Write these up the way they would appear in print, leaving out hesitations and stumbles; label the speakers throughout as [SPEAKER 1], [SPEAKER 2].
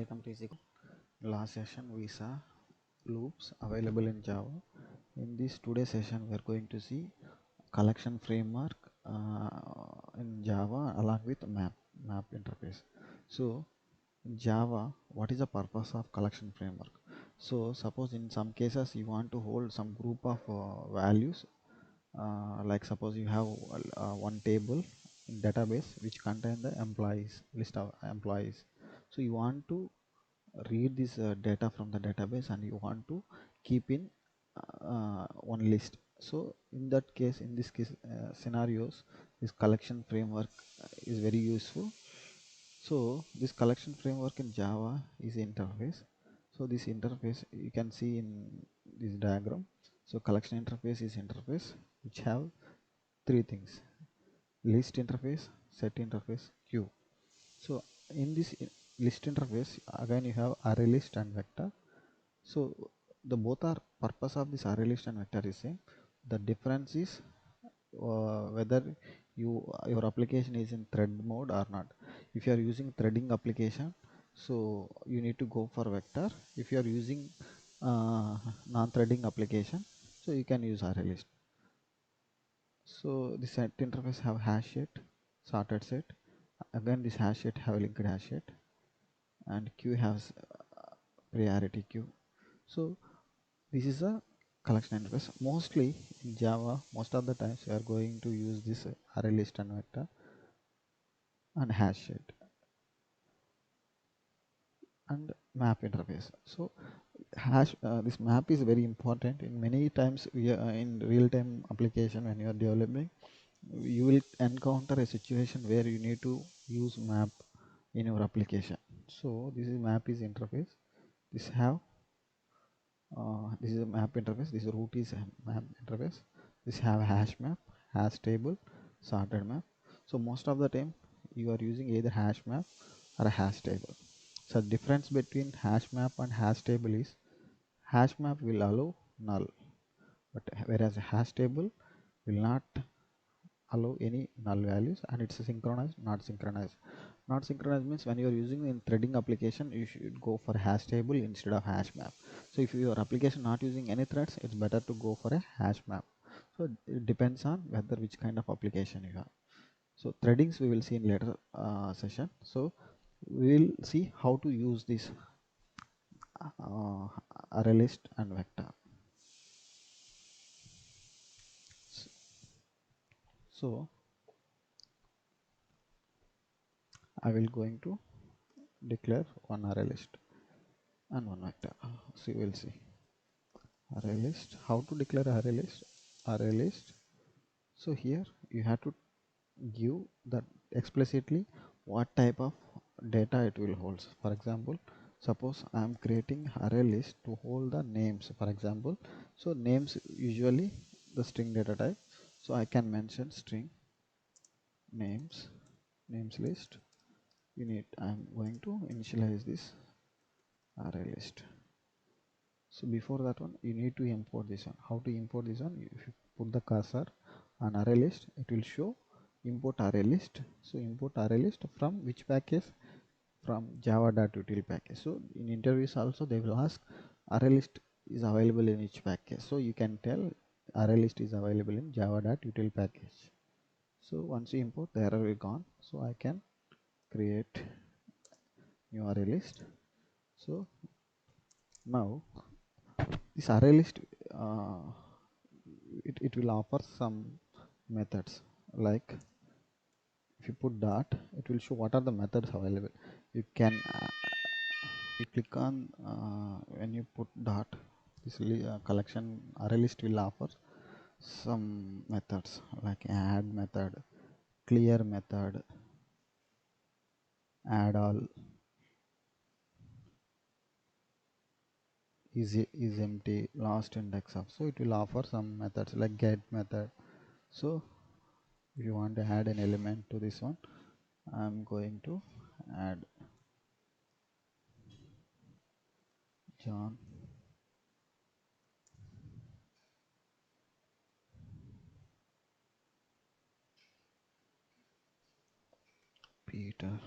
[SPEAKER 1] Welcome to Easy. Last session we saw loops available in Java. In this today's session we are going to see collection framework in Java along with map interface. So in Java, what is the purpose of collection framework? So suppose in some cases you want to hold some group of values, like suppose you have one table in database which contain the employees list of employees. So you want to read this data from the database and you want to keep in one list. So in that case, in this case scenarios, this collection framework is very useful. So this collection framework in Java is interface. So this interface you can see in this diagram. So collection interface is interface which have three things: list interface, set interface, queue. So in this list interface, again you have array list and vector. So the both are purpose of this array list and vector is same. The difference is whether your application is in thread mode or not. If you are using threading application, so you need to go for vector. If you are using non-threading application, so you can use array list. So the set interface have hash set, sorted set. Again this hash set have linked hash set, and queue has priority queue. So this is a collection interface. Mostly in Java, most of the times we are going to use this array list and vector and hash set and map interface. So this map is very important. In many times we are in real-time application, when you are developing, you will encounter a situation where you need to use map in your application. So this is map is interface. This is a map interface. This root is a map interface. This have hash map, hash table, sorted map. So most of the time you are using either hash map or a hash table. So difference between hash map and hash table is hash map will allow null, but whereas a hash table will not allow any null values, and it's synchronized, not synchronized. Not synchronized means when you are using in threading application, you should go for hash table instead of hash map. So if your application not using any threads, it's better to go for a hash map. So it depends on whether which kind of application you have. So threadings we will see in later session. So we will see how to use this uh, array list and vector. So I will going to declare one array list and one vector. So you will see array list. How to declare array list? Array list. So here you have to give that explicitly what type of data it will hold. For example, suppose I am creating array list to hold the names, for example. So names usually the string data type. So I can mention string names list. I'm going to initialize this array list. So before that one, you need to import this one. How to import this one? If you put the cursor on array list, it will show import array list. So import array list from which package? From java.util package. So in interviews also they will ask array list is available in which package. So you can tell array list is available in java.util package. So once you import, the error will gone. So I can create new array list. So now this array list it will offer some methods, like if you put dot, it will show what are the methods available. You can you click on when you put dot, this collection array list will offer some methods like add method, clear method, add all, is empty, last index of. So it will offer some methods like get method. So if you want to add an element to this one, I'm going to add John Peter.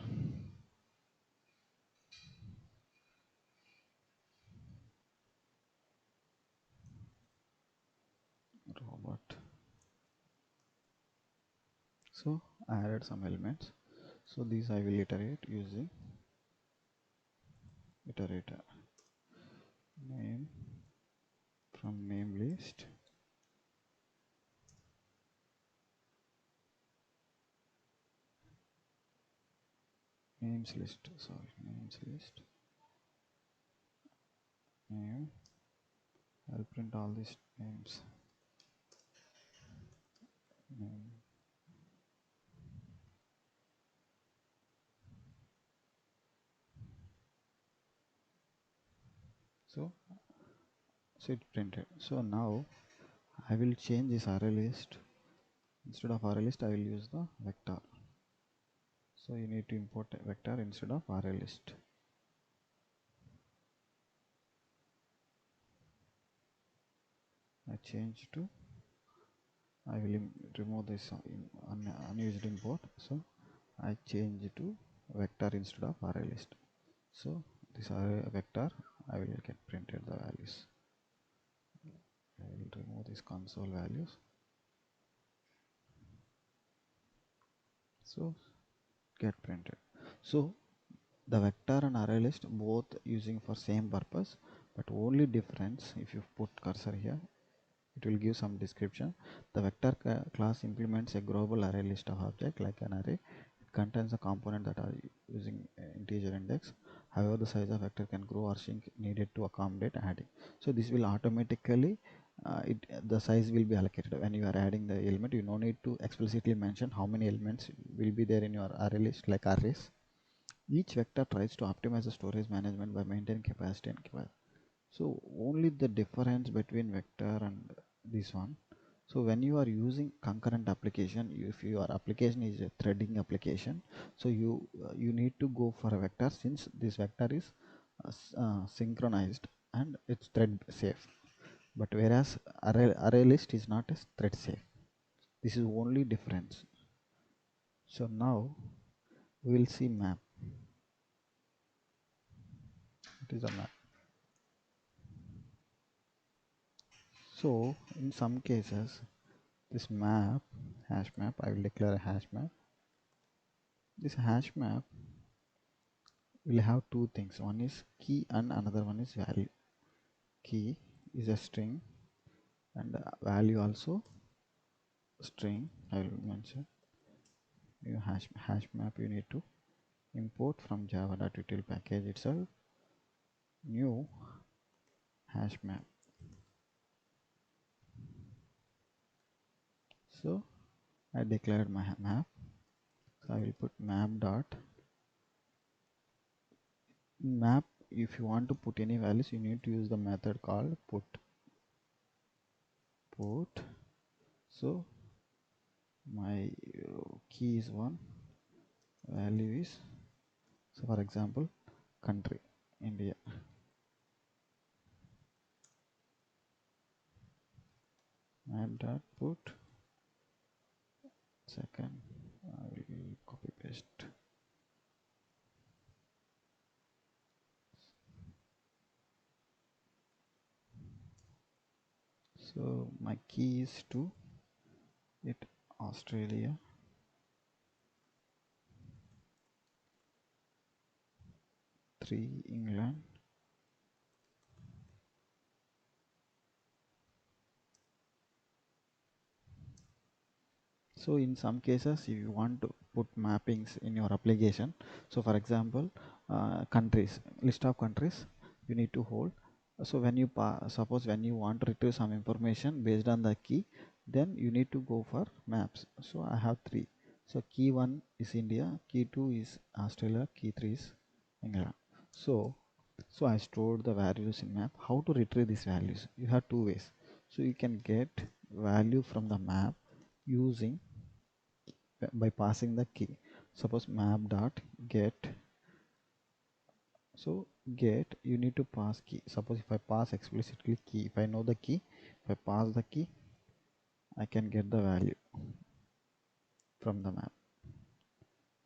[SPEAKER 1] So I added some elements. So these I will iterate using iterator. Name from name list, names list, sorry, names list, name. I'll print all these names. Name. So it printed. So now I will change this array list. Instead of array list, I will use the vector. So you need to import a vector instead of array list. I change to, I will remove this unused import. So I change to vector instead of array list. So this array vector, I will get printed the values. I will remove these console values. So get printed. So the vector and array list both using for same purpose, but only difference, if you put cursor here, it will give some description. The vector class implements a global array list of object like an array. It contains a component that are using integer index. However, the size of vector can grow or shrink needed to accommodate adding. So this will automatically the size will be allocated when you are adding the element. You no need to explicitly mention how many elements will be there in your array list, like arrays. Each vector tries to optimize the storage management by maintaining capacity and capacity. So only the difference between vector and this one. So when you are using concurrent application, if your application is a threading application, so you need to go for a vector, since this vector is synchronized and it's thread safe. But whereas array list is not a thread safe. This is only difference. So now we will see map. It is a map. So in some cases, this map, hash map, I will declare a hash map. This hash map will have two things. One is key and another one is value. Key is a string and value also string. I will mention. New hash map you need to import from java.util package itself. New hash map. So I declared my map. So I will put map dot map. If you want to put any values, you need to use the method called put. So my key is 1, value is, so for example, country India. Map dot put second. I will copy paste. So my key is to it Australia, 3 England, so in some cases if you want to put mappings in your application, so for example countries, list of countries you need to hold. So when you suppose when you want to retrieve some information based on the key, then you need to go for maps. So I have 3. So key 1 is India, key 2 is Australia, key 3 is England. So I stored the values in map. How to retrieve these values? You have 2 ways. So you can get value from the map using by passing the key. Suppose map dot get. So get, you need to pass key. Suppose if I pass explicitly key, if I know the key, if I pass the key, I can get the value from the map.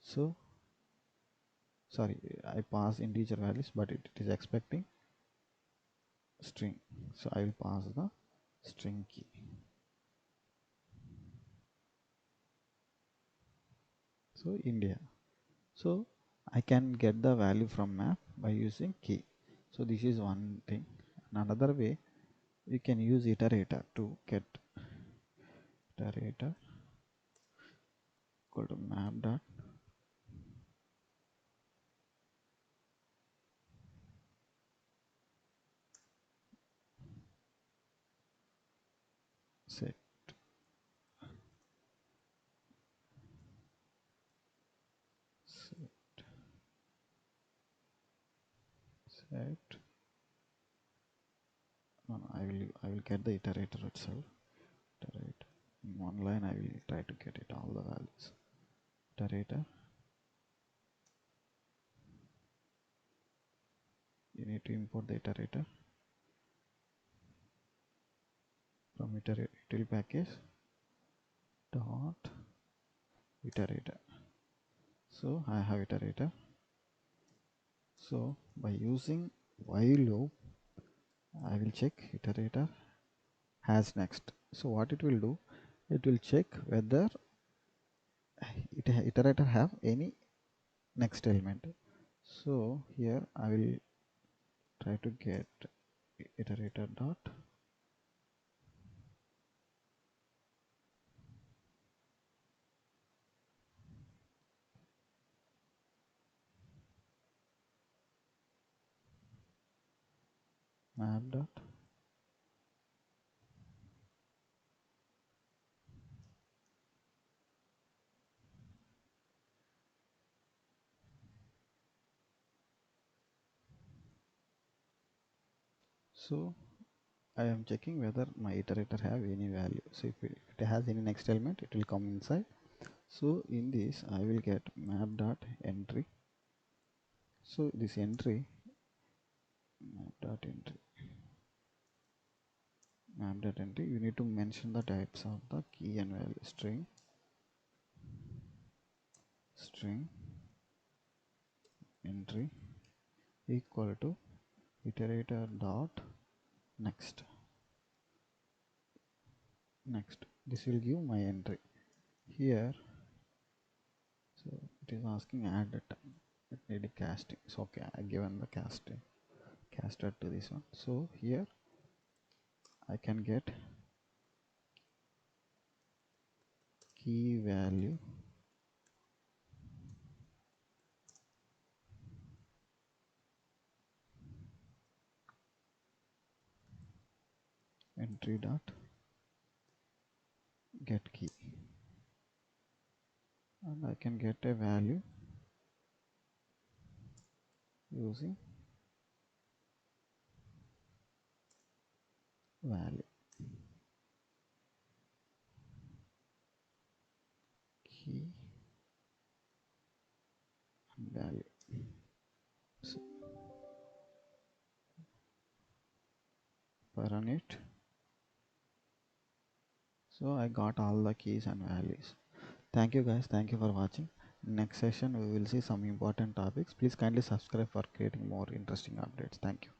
[SPEAKER 1] So sorry, I pass integer values, but it is expecting string. So I will pass the string key. So India. So I can get the value from map by using key. So this is one thing. Another way, you can use iterator to get iterator equal to map dot set set set. No, no, I will get the iterator itself. Iterator. In one line I will try to get it all the values. Iterator. You need to import the iterator from util package dot iterator. So I have iterator. So by using while loop, I will check iterator has next. So what it will do, it will check whether iterator have any next element. So here I will try to get iterator dot map dot. So I am checking whether my iterator have any value. So if it has any next element, it will come inside. So in this I will get map dot entry. So this entry map dot entry map dot entry, you need to mention the types of the key and value. String entry equal to iterator dot next. This will give my entry here. So it is asking add data. It need casting. So okay, I given the caster to this one. So here I can get key value entry dot get key, and I can get a value using value key and value. So run it. So I got all the keys and values. Thank you guys. Thank you for watching. Next session we will see some important topics. Please kindly subscribe for creating more interesting updates. Thank you.